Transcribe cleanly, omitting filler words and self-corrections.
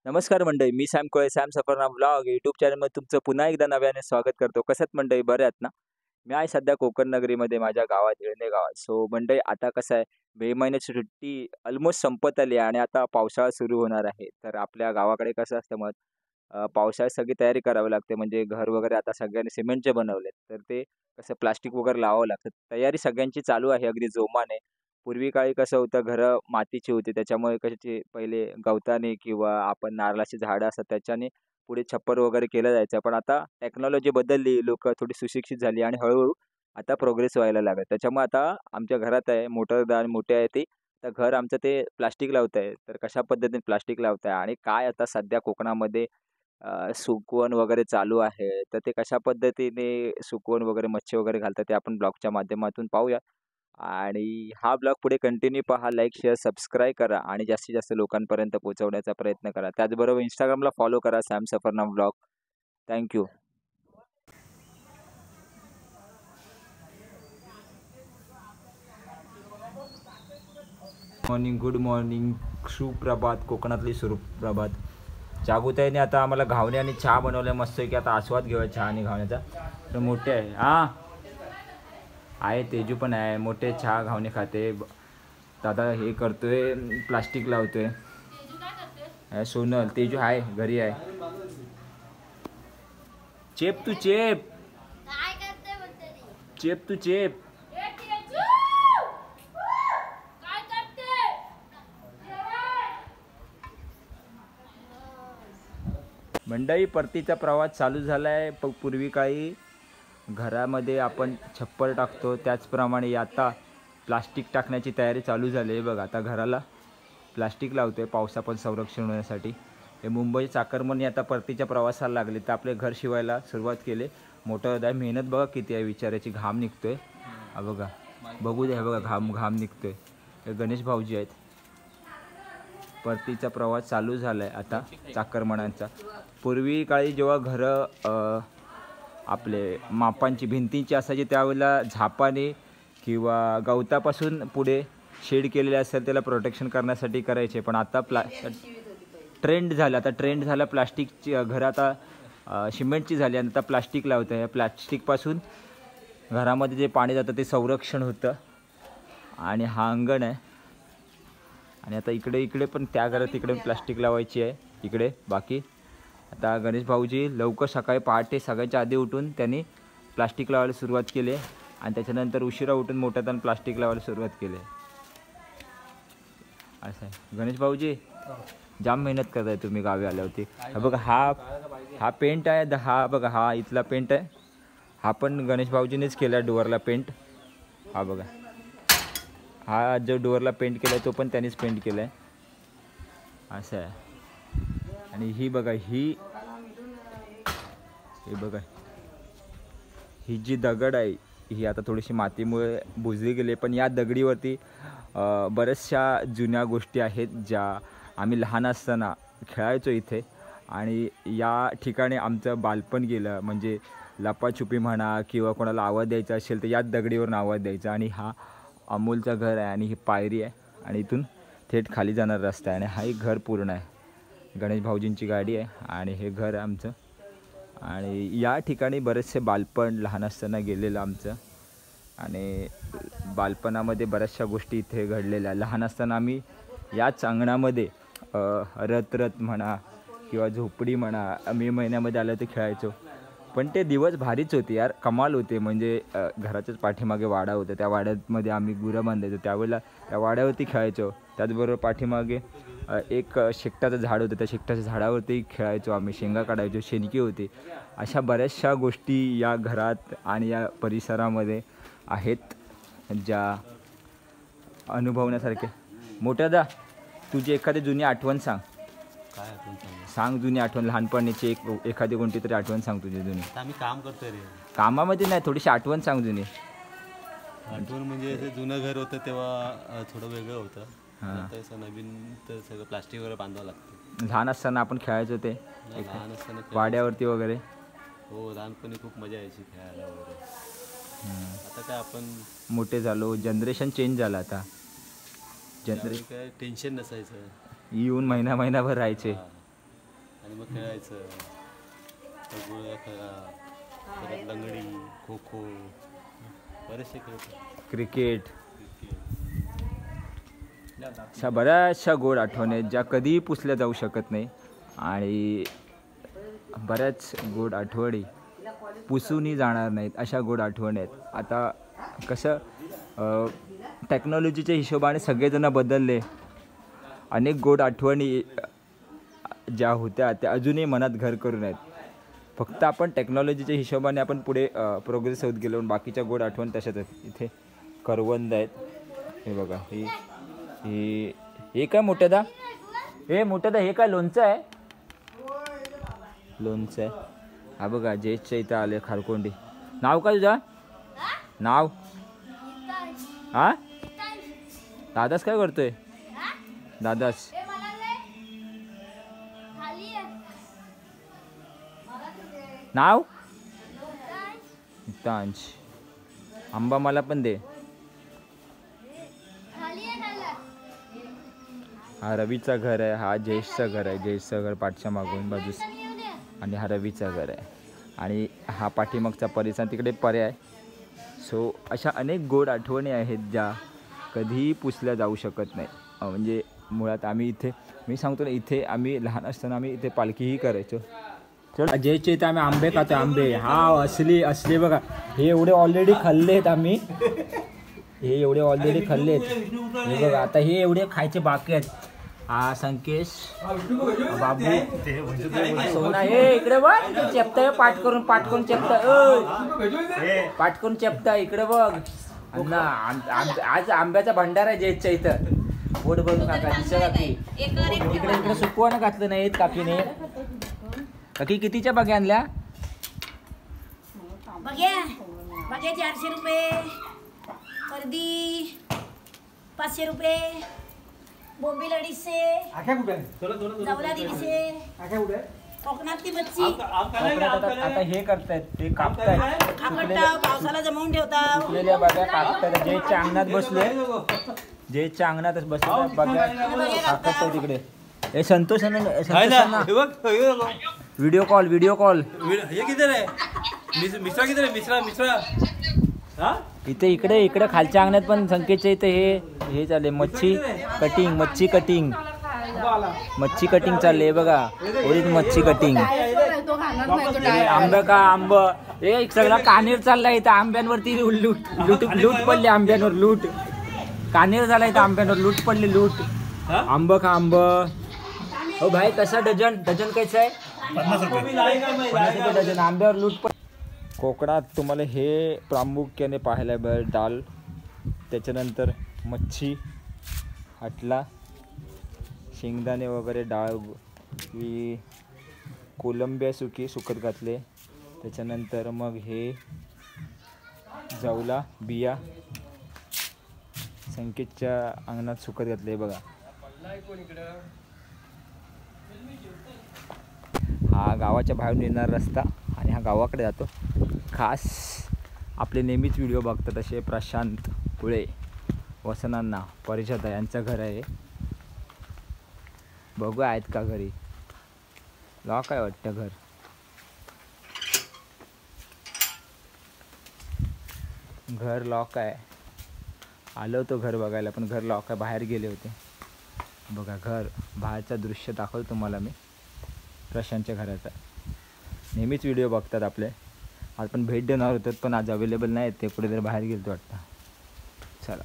नमस्कार मंडळी, मी Sam कोळे, Sam Safarnama vlog YouTube चॅनलमध्ये तुमचं पुन्हा एकदा नव्याने स्वागत करतो. कसं आहेत मंडळी, बरे आहेत ना? मी आहे सध्या कोकण नगरीमध्ये माझ्या गावात, येळणे गावात. सो मंडळी आता कसं आहे, मे महिन्याची सुट्टी ऑलमोस्ट संपत आली आहे आणि आता पावसाळा सुरू होणार आहे. तर आपल्या गावाकडे कसं असतं मग पावसाळ्यात सगळी तयारी करावी लागते. म्हणजे घर वगैरे आता सगळ्यांनी सिमेंटचे बनवलेत. तर ते कसं प्लास्टिक वगैरे लावावं लागतं. तयारी सगळ्यांची चालू आहे अगदी जोमाने. पूर्वी काळी कसं होतं, घरं मातीची होती, त्याच्यामुळे कशाचे पहिले गवताने किंवा आपण नारळाची झाडं असतात त्याच्याने पुढे छप्पर वगैरे केलं जायचं. पण आता टेक्नॉलॉजी बदलली, लोकं थोडी सुशिक्षित झाली आणि हळू आता प्रोग्रेस व्हायला लागला. त्याच्यामुळे आता आमच्या घरात आहे मोटरदार मोठी आहे ती. तर घर आमचं ते प्लास्टिक लावत तर कशा पद्धतीने प्लास्टिक लावताय आणि काय आता सध्या कोकणामध्ये सुकवण वगैरे चालू आहे. तर ते कशा पद्धतीने सुकवण वगैरे मच्छी वगैरे घालतात ते आपण ब्लॉगच्या माध्यमातून पाहूया. आणि हा ब्लॉग पुढे कंटिन्यू पहा, लाईक, शेअर, सबस्क्राईब करा आणि जास्तीत जास्त लोकांपर्यंत पोहोचवण्याचा प्रयत्न करा. त्याचबरोबर Instagramला फॉलो करा Sam Safarnama blog. Thank you. Morning, good morning, सुप्रभात, कोकणातली सुप्रभात. जागूताईने आता आम्हाला घावणे आणि चहा बनवलाय मस्त की आता आस्वाद घेऊया चहा आणि घावण्याचा. तर मोठे आहे आहे तेजू पण आहे मोठे चहा घावणे खाते. दादा हे करतोय प्लास्टिक लावतोय. सोनल तेजू आहे घरी आहे. चेप तू चेप चेप तू चेप. मंडळी परतीचा प्रवास चालू झाला आहे. पूर्वी काळी घरामध्ये आपण छप्पर टाकतो त्याचप्रमाणे आता प्लास्टिक टाकण्याची तयारी चालू झाली आहे. बघ आता घराला प्लास्टिक लावतो आहे पावसापासून संरक्षण होण्यासाठी. हे मुंबई चाकरमानी आता परतीच्या प्रवासाला लागले तर आपले घर शिवायला सुरुवात केली. मोठं दाय मेहनत बघा किती आहे विचारायची. घाम निघतोय हा बघा, बघू द्या बघा घाम घाम निघतोय. हे गणेश भाऊजी आहेत. परतीचा प्रवास चालू झाला आहे आता चाकरमान्यांचा. पूर्वी काळी जेव्हा घरं आपले मापांची भिंतींची असायची त्यावेळेला झापाने किंवा गवतापासून पुढे शेड केलेले असेल त्याला प्रोटेक्शन करण्यासाठी करायचे. पण आता ट्रेंड झाला, आता ट्रेंड झाला प्लास्टिकची घरं आता सिमेंटची झाली आणि आता प्लास्टिक लावतं. या प्लास्टिकपासून घरामध्ये जे पाणी जातं ते संरक्षण होतं. आणि हा अंगण आहे आणि आता इकडे इकडे पण त्या घरात इकडे प्लास्टिक लावायची आहे इकडे. बाकी आता गणेश भाऊजी लवकर सकाळी पहाटे सगळ्याच्या आधी उठून त्यांनी प्लास्टिक लावायला सुरुवात केली आणि त्याच्यानंतर उशिरा उठून मोठ्यातून प्लास्टिक लावायला सुरुवात केली. असं आहे गणेश भाऊजी, जाम मेहनत करताय तुम्ही गावी आल्यावरती. हा बघा हा पेंट आहे. हा बघा हा इथला पेंट आहे. हा पण गणेश भाऊजीनेच केला डोअरला पेंट. हा बघा हा जो डोअरला पेंट केला आहे तो पण त्यांनीच पेंट केला आहे. असं आहे. आणि ही बघा ही बघा ही जी दगड आहे ही आता थोडीशी मातीमुळे बुजली गेली. पण या दगडीवरती बऱ्याचशा जुन्या गोष्टी आहेत ज्या आम्ही लहान असताना खेळायचो इथे. आणि या ठिकाणी आमचं बालपण गेलं. म्हणजे लपाछुपी म्हणा किंवा कोणाला आवाज द्यायचा असेल तर याच दगडीवरून आवाज द्यायचा. आणि हा अमोलचं घर आहे आणि ही पायरी आहे आणि इथून थेट खाली जाणार रस्ता आहे. आणि हा एक घर पूर्ण आहे. गणेश भाऊजींची गाडी आहे आणि हे घर आहे आमचं. आणि या ठिकाणी बरेचसे बालपण लहान असताना गेलेलं आमचं. आणि बालपणामध्ये बऱ्याचशा गोष्टी इथे घडलेल्या. लहान असताना आम्ही याच अंगणामध्ये रत म्हणा किंवा झोपडी म्हणा मे महिन्यामध्ये आलं ते खेळायचो. पण ते दिवस भारीच होते यार, कमाल होते. म्हणजे घराच्याच पाठीमागे वाडा होता, त्या वाड्यामध्ये आम्ही गुरं बांधायचो. त्यावेळेला त्या वाड्यावरती खेळायचो. त्याचबरोबर पाठीमागे एक शेकटाचं झाड होतं, त्या शेकटाच्या झाडावरती खेळायचो आम्ही. शेंगा काढायचो, शेणकी होती. अशा बऱ्याचशा गोष्टी या घरात आणि या परिसरामध्ये आहेत ज्या अनुभवण्यासारख्या. मोठ्यादा तुझी एखादी जुनी आठवण सांग. काय आठवण सांगू? सांग जुनी आठवण, लहानपणीची एखादी कोणती तरी आठवण सांग तुझी जुनी. आता आम्ही काम करतोय रे. कामामध्ये नाही, थोडीशी आठवण सांग जुनी. आठवण म्हणजे ते जुनं घर होतं तेव्हा थोडं वेगळं होतं. आता असं नवीन तर सगळं प्लास्टिक वगैरे बांधावं लागतं. लहान असताना आपण खेळायचो ते लहान असताना वाड्यावरती वगैरे. हो, लहानपणी खूप मजा यायची खेळायला वगैरे. आता काय आपण मोठे झालो, जनरेशन चेंज झालं आता. त्यावेळी काय टेन्शन नसायचं. येऊन महिनाभर राहायचे. आणि मग खेळायचं गोळ्या खेळा, परत लंगडी, खो खो, बरेचसे खेळ होते. क्रिकेट. अशा बऱ्याचशा गोड आठवणी आहेत ज्या कधीही पुसल्या जाऊ शकत नाही आणि बऱ्याच गोड आठवणी पुसूनही जाणार नाहीत अशा गोड आठवणी आहेत. आता कसं टेक्नॉलॉजीच्या हिशोबाने सगळेजण बदलले. अनेक गोड आठवणी ज्या होत्या त्या अजूनही मनात घर करून आहेत. फक्त आपण टेक्नॉलॉजीच्या हिशोबाने आपण पुढे प्रोग्रेस होत गेलो. बाकीच्या गोड आठवण तशाच आहेत. इथे करवंद आहेत, हे बघा. हे काय मोठ्यादा, हे काय लोणचं आहे? लोणचं आहे. हा बघा जयेशच्या इथं आले खारकोंडी. नाव काय तुझं? नाव? हा दादाच काय करतोय? दादाच नाव? तांच. आंबा मला पण दे. हा रवीचा घर आहे, हा जयेशचं घर आहे. जयेशचं घर पाठच्या मागून बाजूस आणि हा रवीचा घर आहे आणि हा पाठीमागचा परिसर तिकडे पर्याय. सो अशा अनेक गोड आठवणी आहेत ज्या कधीही पुसल्या जाऊ शकत नाही. म्हणजे मुळात आम्ही इथे, मी सांगतो ना, इथे आम्ही लहान असताना आम्ही इथे पालखीही करायचो. चल जयच्या इथे आम्ही आंबे खातो. आंबे हा असले बघा. हे एवढे ऑलरेडी खाल्लेत आम्ही, हे एवढे ऑलरेडी खाल्लेत. हे बघा आता हे एवढे खायचे बाकी आहेत. हा संकेश, बाबू, सोना. हे इकडे बघ, चेपता पाठ करून चेपता, पाठ करून चेपता. इकडे बघ अण्णा, आज आंब्याचा भंडार आहे जयच्या इथं. पोट भरून काका दिसं काकी. इकडे सुकवानं घातलं नाहीत काकीने. काकी कितीच्या बागे आणल्या? बघे 400 रुपये, पर्दी 500 रुपये, बोंबील 250, जवला 150, कोकणातली मच्छी. आता हे करतायत, ते कापतायत. पावसाला जमवून ठेवतात. सुकलेल्या बागा कापतायत. जयच्या अंगणात बसले, जयच्या अंगणातच बसले बागा कापताय तिकडे. हे संतोष व्हिडिओ कॉल हे किती रे? मिश्रा किती रे? मिश्रा इकडे खालच्या अंगणात पण संकेतच्या इथे हे चालले मच्छी कटिंग चालले बघा. ओरिजिनल मच्छी कटिंग. आंब हे सगळा कानेर चाललाय इथं. आंब्यांवरती लूट पडली. आंब्यांवर लूट कानेर झाला इथं. आंब्यांवर लूट पडली. आंब खा आंब. हो भाई कसा डझन कैसा आहे? 50 रुपये डझन. आंब्यावर लूट पड. कोकणात तुम्हाला हे प्रामुख्याने पाहायला मिळेल. डाळ, त्याच्यानंतर मच्छी, हाटला, शेंगदाणे वगैरे, डाळ, कोलंब्या सुकत घातले. त्याच्यानंतर मग हे जवला बिया संकेतच्या अंगणात सुकत घातले बघा. हा गावाच्या बाहेरून येणारा रस्ता आणि हा गावाकडे जातो. खास आपले नेहमीच व्हिडिओ बघतात असे प्रशांत पुळे, वसनांना परिषद यांचं घर आहे. बघू आहेत का घरी. लॉक आहे वाटतं घर. घर लॉक आहे. आलो होतो घर बघायला पण घर लॉक आहे. बाहेर गेले होते. बघा घर बाहेरचं दृश्य दाखवतो तुम्हाला मी प्रशांतच्या घराचा. नेहमीच व्हिडिओ बघतात आपले. आज पण भेट देणार होतात पण आज अवेलेबल नाही. ते कुठेतरी बाहेर गेले वाटतं. चला.